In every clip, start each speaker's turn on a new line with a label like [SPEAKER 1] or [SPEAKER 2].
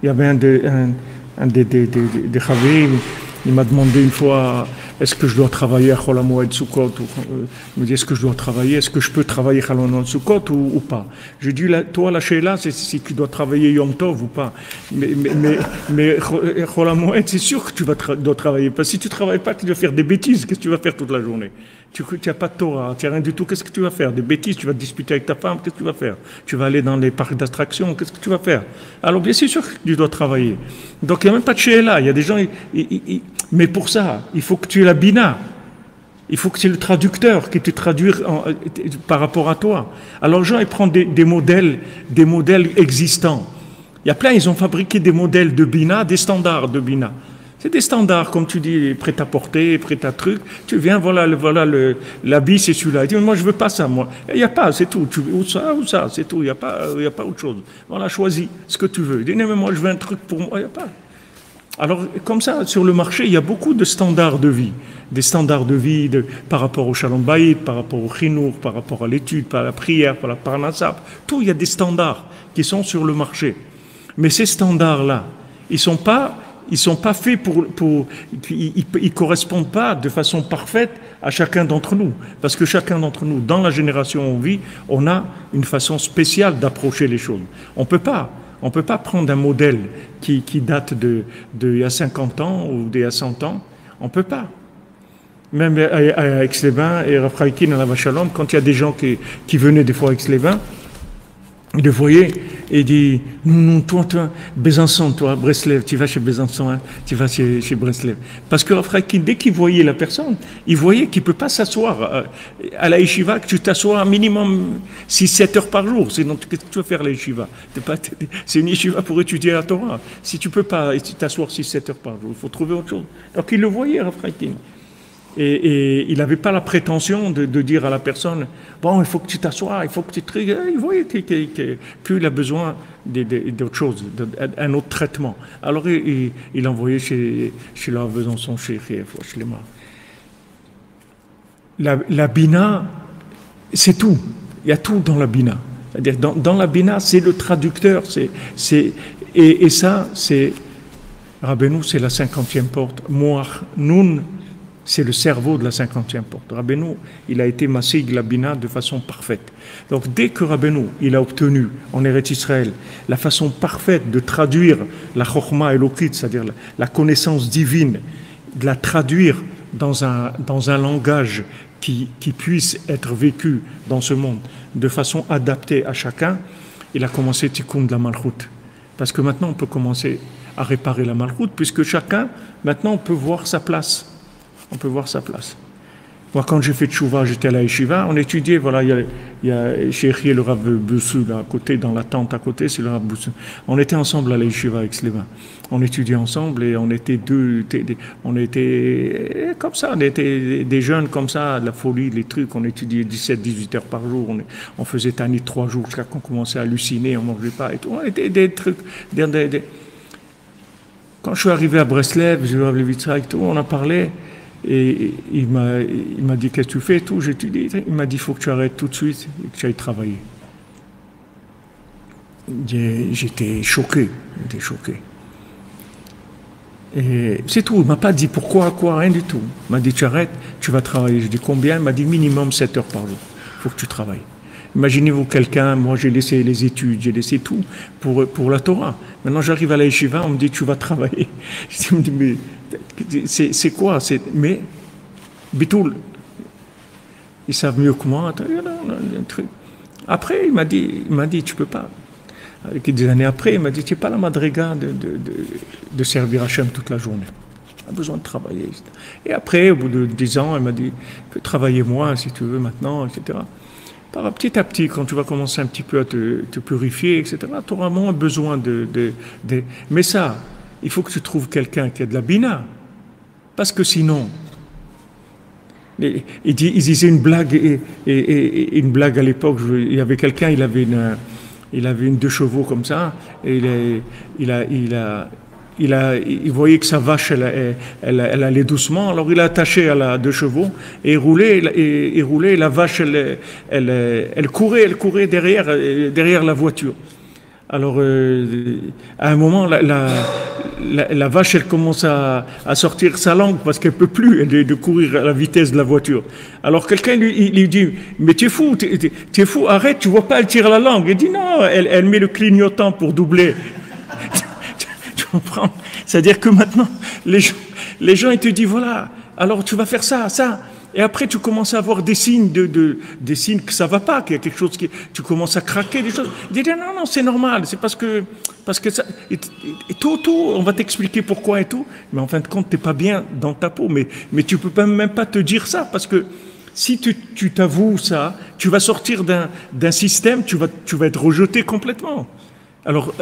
[SPEAKER 1] Il y avait un des Chaverim, il m'a demandé une fois, est-ce que je dois travailler à Chol HaMoed Sukkot? Il me dit, est-ce que je dois travailler? Est-ce que je peux travailler à Chol HaMoed Sukkot ou pas? J'ai dit, toi, la Sheila, c'est si tu dois travailler Yom Tov ou pas. Mais Chol HaMoed, c'est sûr que tu dois travailler. Parce que si tu ne travailles pas, tu vas faire des bêtises. Qu'est-ce que tu vas faire toute la journée? Tu n'as pas de Torah, tu n'as rien du tout. Qu'est-ce que tu vas faire? Des bêtises, tu vas te disputer avec ta femme. Qu'est-ce que tu vas faire? Tu vas aller dans les parcs d'attractions. Qu'est-ce que tu vas faire? Alors, bien sûr que tu dois travailler. Donc, il n'y a même pas de Sheila. Il y a des gens... Mais pour ça, il faut que tu aies la Bina. Il faut que tu aies le traducteur qui te traduit par rapport à toi. Alors, les gens, ils prennent des modèles existants. Il y a plein, ils ont fabriqué des modèles de Bina, des standards de Bina. C'est des standards, comme tu dis, prêt à porter, prêt à truc. Tu viens, voilà l'habit, c'est celui-là. Il dit, moi, je veux pas ça, moi. Il n'y a pas, c'est tout. Ou ça, c'est tout. Il n'y a pas autre chose. Voilà, choisis ce que tu veux. Il dit, non, mais moi, je veux un truc pour moi. Il n'y a pas. Alors, comme ça, sur le marché, il y a beaucoup de standards de vie. Des standards de vie par rapport au Shalom Bayit, par rapport au Chinour, par rapport à l'étude, par la prière, par la parnassab. Tout, il y a des standards qui sont sur le marché. Mais ces standards-là, ils sont pas faits ils correspondent pas de façon parfaite à chacun d'entre nous. Parce que chacun d'entre nous, dans la génération où on vit, on a une façon spéciale d'approcher les choses. On peut pas prendre un modèle qui date de il y a 50 ans ou d'il y a 100 ans. On peut pas. Même à Aix-les-Bains et Rav Chaïkin à la Vachalom, quand il y a des gens qui venaient des fois à Aix-les-Bains, il le voyait et il dit, non, toi, Besançon, toi, Breslev, tu vas chez Besançon, hein, tu vas chez Breslev. Parce que Rav Chaïkin, dès qu'il voyait la personne, il voyait qu'il ne peut pas s'asseoir à la yeshiva, que tu t'assois un minimum 6-7 heures par jour. Sinon, qu'est-ce que tu vas faire à la yeshiva? C'est une yeshiva pour étudier la Torah. Si tu ne peux pas t'asseoir 6-7 heures par jour, il faut trouver autre chose. Donc il le voyait, Rav Chaïkin. Et il n'avait pas la prétention de dire à la personne, bon, il faut que tu t'assoies, il faut que tu te... Il voyait qu'il a besoin d'autre chose, d'un autre traitement. Alors il envoyait chez la Besançon, chez Lema. La Bina, c'est tout. Il y a tout dans la Bina. C'est-à-dire, dans la Bina, c'est le traducteur. Et ça, c'est... Rabbeinu, c'est la 50e porte. Moach Nun, c'est le cerveau de la 50e porte. Rabbeinu, il a été massig la Bina de façon parfaite. Donc dès que Rabbeinu, il a obtenu en Eretz Israël la façon parfaite de traduire la Chokhma Elokit, c'est-à-dire la connaissance divine, de la traduire dans un langage qui puisse être vécu dans ce monde de façon adaptée à chacun, il a commencé Tikkun de la Malchut. Parce que maintenant on peut commencer à réparer la Malchut, puisque chacun, maintenant on peut voir sa place. On peut voir sa place. Moi, quand j'ai fait Tchouva, j'étais à la Yeshiva, on étudiait, voilà, il y a Cheikh le Rav Boussou, là, à côté, dans la tente à côté, c'est le Rav Boussou. On était ensemble à la Yeshiva avec Aix-les-Bains. On étudiait ensemble et on était comme ça, on était des jeunes comme ça, de la folie, les trucs, on étudiait 17-18 heures par jour, on faisait Tani 3 jours jusqu'à qu'on commençait à halluciner, on ne mangeait pas et tout. On était des trucs, Quand je suis arrivé à Breslev, je Rav Levitra et tout, on a parlé. Et il m'a dit, qu'est-ce que tu fais et tout, j'étudie. Il m'a dit, il faut que tu arrêtes tout de suite et que tu ailles travailler. J'étais choqué. Et c'est tout, il ne m'a pas dit pourquoi, quoi, rien du tout. Il m'a dit, tu arrêtes, tu vas travailler. Je dis, combien? Il m'a dit, minimum 7 heures par jour. Il faut que tu travailles. Imaginez-vous quelqu'un, moi j'ai laissé les études, j'ai laissé tout pour la Torah. Maintenant j'arrive à la yeshiva, on me dit, tu vas travailler. Je me dis, mais c'est quoi? Mais, Bitoul, ils savent mieux que moi. Après, il m'a dit, tu peux pas. Des années après, il m'a dit, tu n'es pas la madriga de servir Hachem toute la journée. On a besoin de travailler. Et après, au bout de 10 ans, il m'a dit, tu peux travailler moins si tu veux maintenant, etc. Petit à petit, quand tu vas commencer un petit peu à te purifier, etc., tu auras moins besoin Mais ça, il faut que tu trouves quelqu'un qui a de la bina. Parce que sinon, il disait une blague, et une blague à l'époque, il y avait quelqu'un, il avait une 2 chevaux comme ça, et il voyait que sa vache, elle allait doucement, alors il a attaché à la 2 chevaux, et il roulait, et la vache, elle courait derrière la voiture. Alors, à un moment, la vache, elle commence à sortir sa langue parce qu'elle peut plus de courir à la vitesse de la voiture. Alors, quelqu'un lui dit, mais tu es fou, tu es fou, arrête, tu vois pas, elle tire la langue. Il dit, non, elle met le clignotant pour doubler. Tu comprends? C'est-à-dire que maintenant, les gens, ils te disent, voilà, alors tu vas faire ça, ça. Et après, tu commences à avoir des signes des signes que ça va pas, qu'il y a quelque chose tu commences à craquer, des choses. Il dit, non, non, c'est normal, c'est parce que ça, et tout, on va t'expliquer pourquoi et tout. Mais en fin de compte, t'es pas bien dans ta peau. Mais tu peux même pas te dire ça, parce que si tu t'avoues ça, tu vas sortir d'un système, tu vas être rejeté complètement. Alors,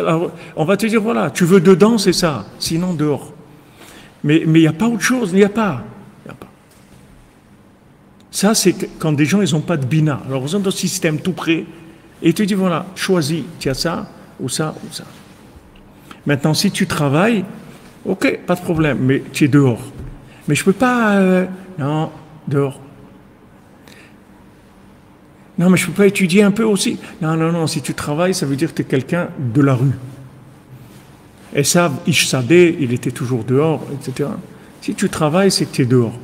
[SPEAKER 1] on va te dire, voilà, tu veux dedans, c'est ça, sinon dehors. Mais il n'y a pas autre chose, il n'y a pas. Ça, c'est quand des gens, ils n'ont pas de bina. Alors, ils ont un système tout prêt, et ils te disent, voilà, choisis, tu as ça, ou ça, ou ça. Maintenant, si tu travailles, ok, pas de problème, mais tu es dehors. Mais je ne peux pas, non, dehors. Non, mais je ne peux pas étudier un peu aussi. Non, non, non, si tu travailles, ça veut dire que tu es quelqu'un de la rue. Et ça, Ishsadeh, il était toujours dehors, etc. Si tu travailles, c'est que tu es dehors.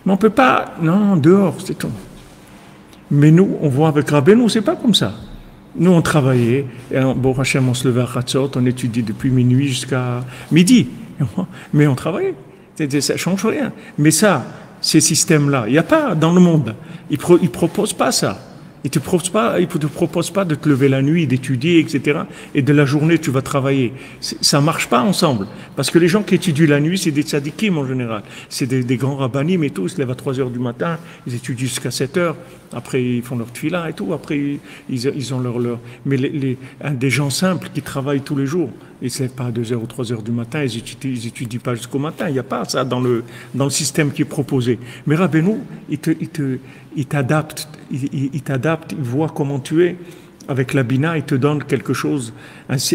[SPEAKER 1] Mais on ne peut pas, non, dehors, c'est tout. Mais nous, on voit avec Rabbeinu, c'est pas comme ça. Nous, on travaillait, et bon, Hachem, on se levait à Khatzot, on étudiait depuis minuit jusqu'à midi. Mais on travaillait. Ça ne change rien. Mais ça, ces systèmes-là, il n'y a pas dans le monde. Ils ne proposent pas ça. Ils ne te proposent pas de te lever la nuit, d'étudier, etc. Et de la journée, tu vas travailler. Ça ne marche pas ensemble. Parce que les gens qui étudient la nuit, c'est des tzadikim en général. C'est des grands rabbanim et tout. Ils se lèvent à 3 heures du matin, ils étudient jusqu'à 7 heures. Après, ils font leur tefila et tout. Après, ils ont leur... Mais des gens simples qui travaillent tous les jours, ils ne se lèvent pas à 2 heures ou 3 heures du matin, ils n'étudient pas jusqu'au matin. Il n'y a pas ça dans le système qui est proposé. Mais Rabbeinu, il t'adapte, il voit comment tu es. Avec la Bina, il te donne quelque chose,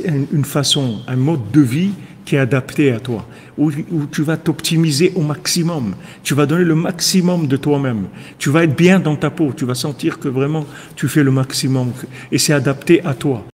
[SPEAKER 1] une façon, un mode de vie qui est adapté à toi, où tu vas t'optimiser au maximum, tu vas donner le maximum de toi-même, tu vas être bien dans ta peau, tu vas sentir que vraiment tu fais le maximum, et c'est adapté à toi.